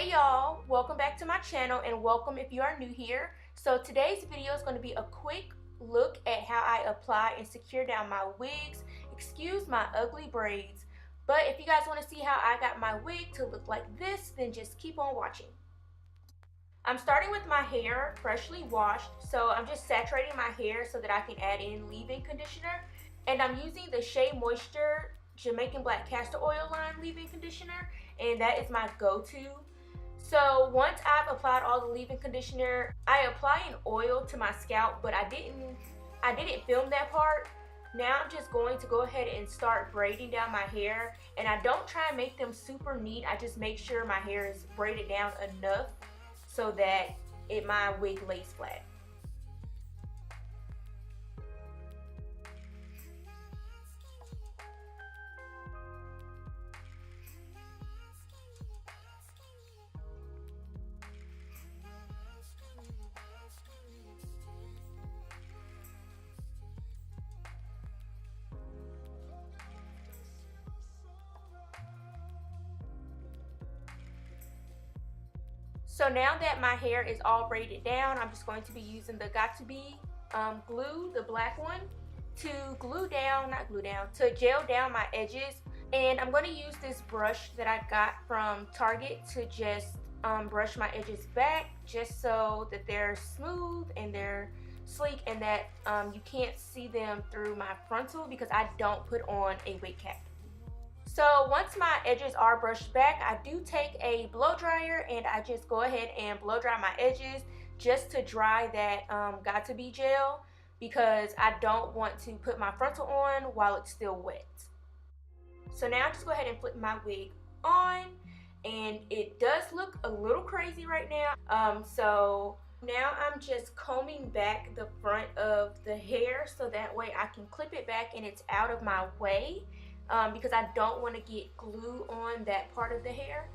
Hey y'all, welcome back to my channel and welcome if you are new here. So today's video is going to be a quick look at how I apply and secure down my wigs. Excuse my ugly braids, but if you guys want to see how I got my wig to look like this, then just keep on watching. I'm starting with my hair freshly washed, so I'm just saturating my hair so that I can add in leave-in conditioner. And I'm using the Shea Moisture Jamaican Black Castor Oil line leave-in conditioner, and that is my go-to. So once I've applied all the leave-in conditioner, I apply an oil to my scalp, but I didn't film that part. Now I'm just going to go ahead and start braiding down my hair, and I don't try and make them super neat. I just make sure my hair is braided down enough so that my wig lays flat. So now that my hair is all braided down, I'm just going to be using the Got2b glue, the black one, to to gel down my edges. And I'm going to use this brush that I got from Target to just brush my edges back, just so that they're smooth and they're sleek and that you can't see them through my frontal, because I don't put on a wig cap. So once my edges are brushed back, I do take a blow dryer and I just go ahead and blow dry my edges just to dry that Got2b gel, because I don't want to put my frontal on while it's still wet. So now just go ahead and flip my wig on, and it does look a little crazy right now. So now I'm just combing back the front of the hair so that way I can clip it back and it's out of my way. Because I don't want to get glue on that part of the hair,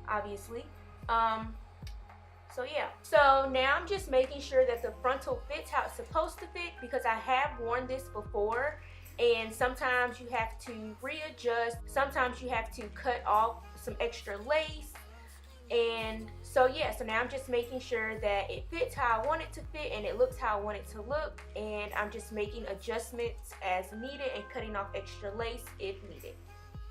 obviously. So yeah. So now I'm just making sure that the frontal fits how it's supposed to fit, because I have worn this before and sometimes you have to readjust, sometimes you have to cut off some extra lace. And so yeah, so now I'm just making sure that it fits how I want it to fit and it looks how I want it to look, and I'm just making adjustments as needed and cutting off extra lace if needed.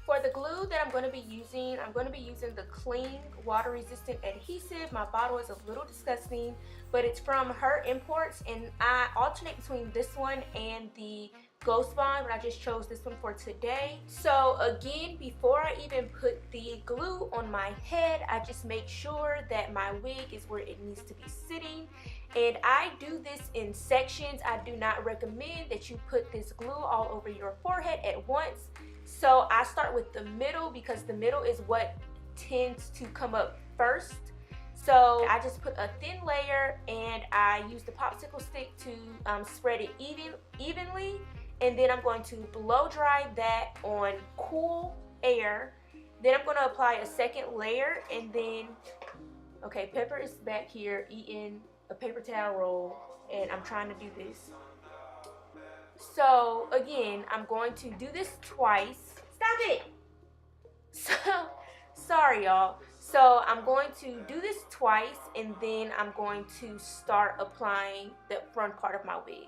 For the glue that I'm going to be using the Cling water resistant adhesive. My bottle is a little disgusting, but it's from Her Imports, and I alternate between this one and the Ghost Bond, but I just chose this one for today. So again, before I even put the glue on my head, I just make sure that my wig is where it needs to be sitting. And I do this in sections. I do not recommend that you put this glue all over your forehead at once. So I start with the middle, because the middle is what tends to come up first. So I just put a thin layer and I use the popsicle stick to spread it evenly. And then I'm going to blow dry that on cool air. Then I'm going to apply a second layer, and then, okay, Pepper is back here eating a paper towel roll, and I'm trying to do this. So again, I'm going to do this twice. Stop it! So, sorry y'all. So I'm going to do this twice, and then I'm going to start applying the front part of my wig.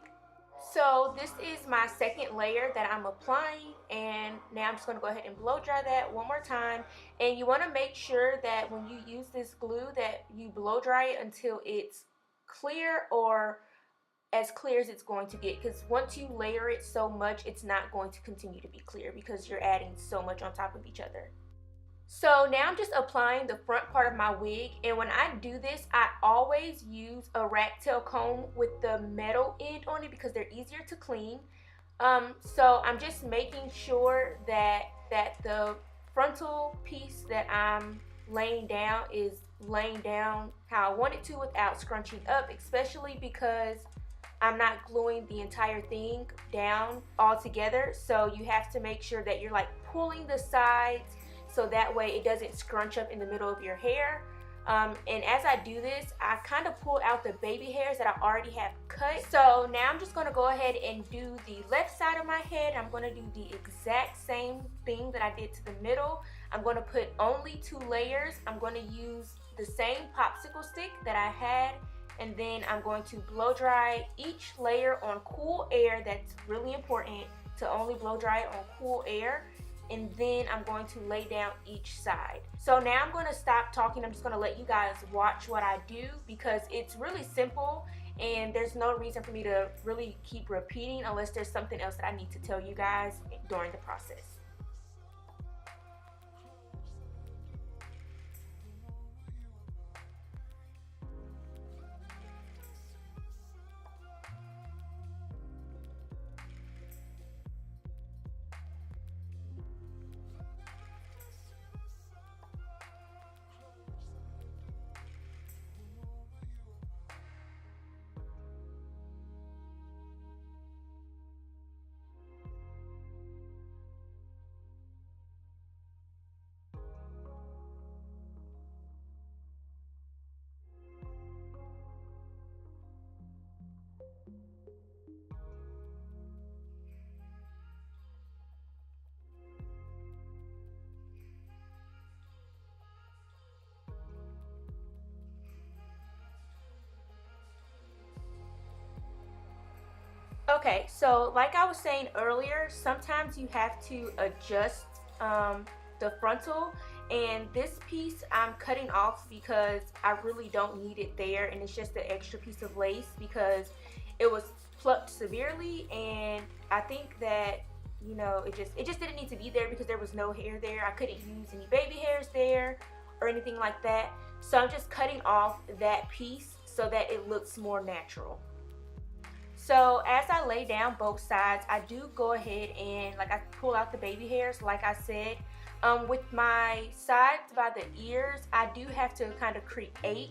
So this is my second layer that I'm applying, and now I'm just going to go ahead and blow dry that one more time. And you want to make sure that when you use this glue that you blow dry it until it's clear, or as clear as it's going to get, because once you layer it so much, it's not going to continue to be clear because you're adding so much on top of each other. So now I'm just applying the front part of my wig, and when I do this, I always use a rat tail comb with the metal end on it because they're easier to clean. So I'm just making sure that the frontal piece that I'm laying down is laying down how I want it to without scrunching up, especially because I'm not gluing the entire thing down all together. So you have to make sure that you're like pulling the sides, so that way it doesn't scrunch up in the middle of your hair. And as I do this, I kind of pull out the baby hairs that I already have cut. So now I'm just going to go ahead and do the left side of my head. I'm going to do the exact same thing that I did to the middle. I'm going to put only 2 layers. I'm going to use the same popsicle stick that I had, and then I'm going to blow dry each layer on cool air. That's really important, to only blow dry it on cool air. And then I'm going to lay down each side. So now I'm going to stop talking. I'm just going to let you guys watch what I do, because it's really simple and there's no reason for me to really keep repeating unless there's something else that I need to tell you guys during the process. Okay, so like I was saying earlier, sometimes you have to adjust the frontal, and this piece I'm cutting off because I really don't need it there, and it's just an extra piece of lace because it was plucked severely, and I think that, you know, it just didn't need to be there because there was no hair there. I couldn't use any baby hairs there or anything like that. So I'm just cutting off that piece so that it looks more natural. So as I lay down both sides, I do go ahead and I pull out the baby hairs like I said. With my sides by the ears, I do have to kind of create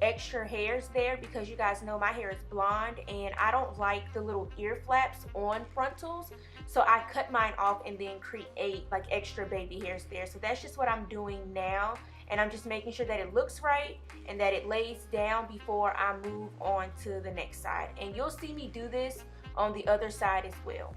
extra hairs there because you guys know my hair is blonde and I don't like the little ear flaps on frontals. So I cut mine off and then create like extra baby hairs there. So that's just what I'm doing now. And I'm just making sure that it looks right and that it lays down before I move on to the next side. And you'll see me do this on the other side as well.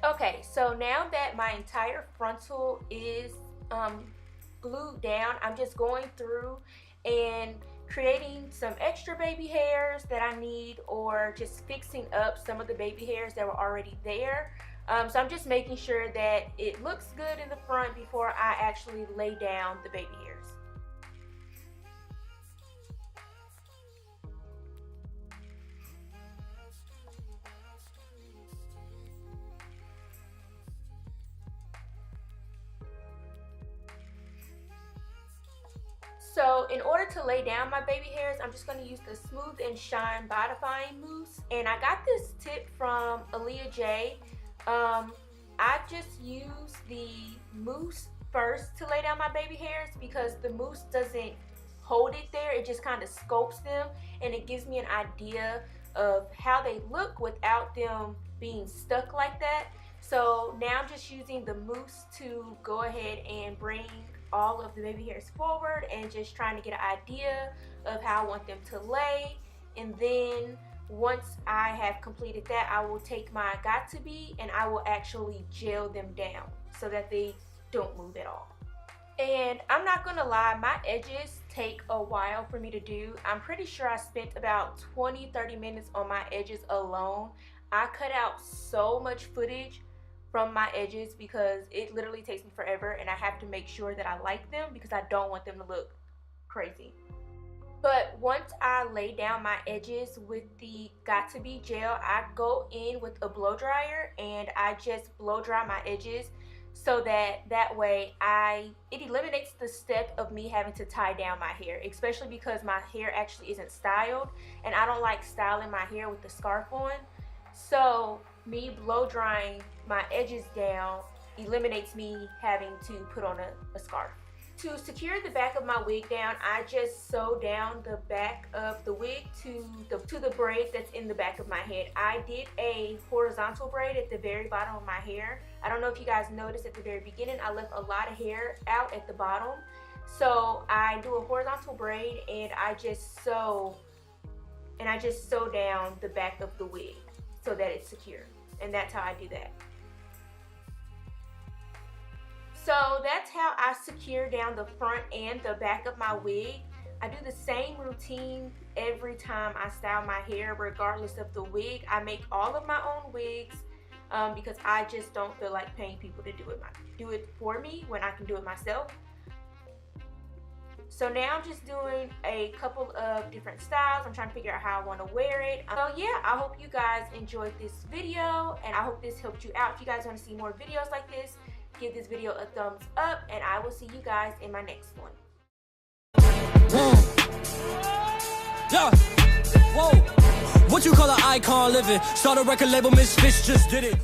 Okay, so now that my entire frontal is glued down, I'm just going through and creating some extra baby hairs that I need, or just fixing up some of the baby hairs that were already there. So I'm just making sure that it looks good in the front before I actually lay down the baby hairs. So in order to lay down my baby hairs, I'm just going to use the Smooth and Shine Bodifying Mousse. And I got this tip from Aaliyah J. I just use the mousse first to lay down my baby hairs because the mousse doesn't hold it there. It just kind of sculpts them and it gives me an idea of how they look without them being stuck like that. So now I'm just using the mousse to go ahead and bring all of the baby hairs forward and just trying to get an idea of how I want them to lay. And then once I have completed that, I will take my Got To Be and I will actually gel them down so that they don't move at all. And I'm not gonna lie, my edges take a while for me to do. I'm pretty sure I spent about 20-30 minutes on my edges alone. I cut out so much footage from my edges because it literally takes me forever, and I have to make sure that I like them because I don't want them to look crazy. But once I lay down my edges with the Got2b gel, I go in with a blow dryer and I just blow dry my edges so that way it eliminates the step of me having to tie down my hair, especially because my hair actually isn't styled and I don't like styling my hair with the scarf on. So me blow drying my edges down eliminates me having to put on a scarf. To secure the back of my wig down, I just sew down the back of the wig to the braid that's in the back of my head. I did a horizontal braid at the very bottom of my hair. I don't know if you guys noticed at the very beginning, I left a lot of hair out at the bottom. So I do a horizontal braid and I just sew down the back of the wig so that it's secure. And that's how I do that. So that's how I secure down the front and the back of my wig. I do the same routine every time I style my hair, regardless of the wig. I make all of my own wigs because I just don't feel like paying people to do it for me when I can do it myself. So now I'm just doing a couple of different styles. I'm trying to figure out how I want to wear it. So yeah, I hope you guys enjoyed this video and I hope this helped you out. If you guys want to see more videos like this, give this video a thumbs up and I will see you guys in my next one. Yeah. Whoa. What you call an icon living? Start a record label, Miss Fish just did it.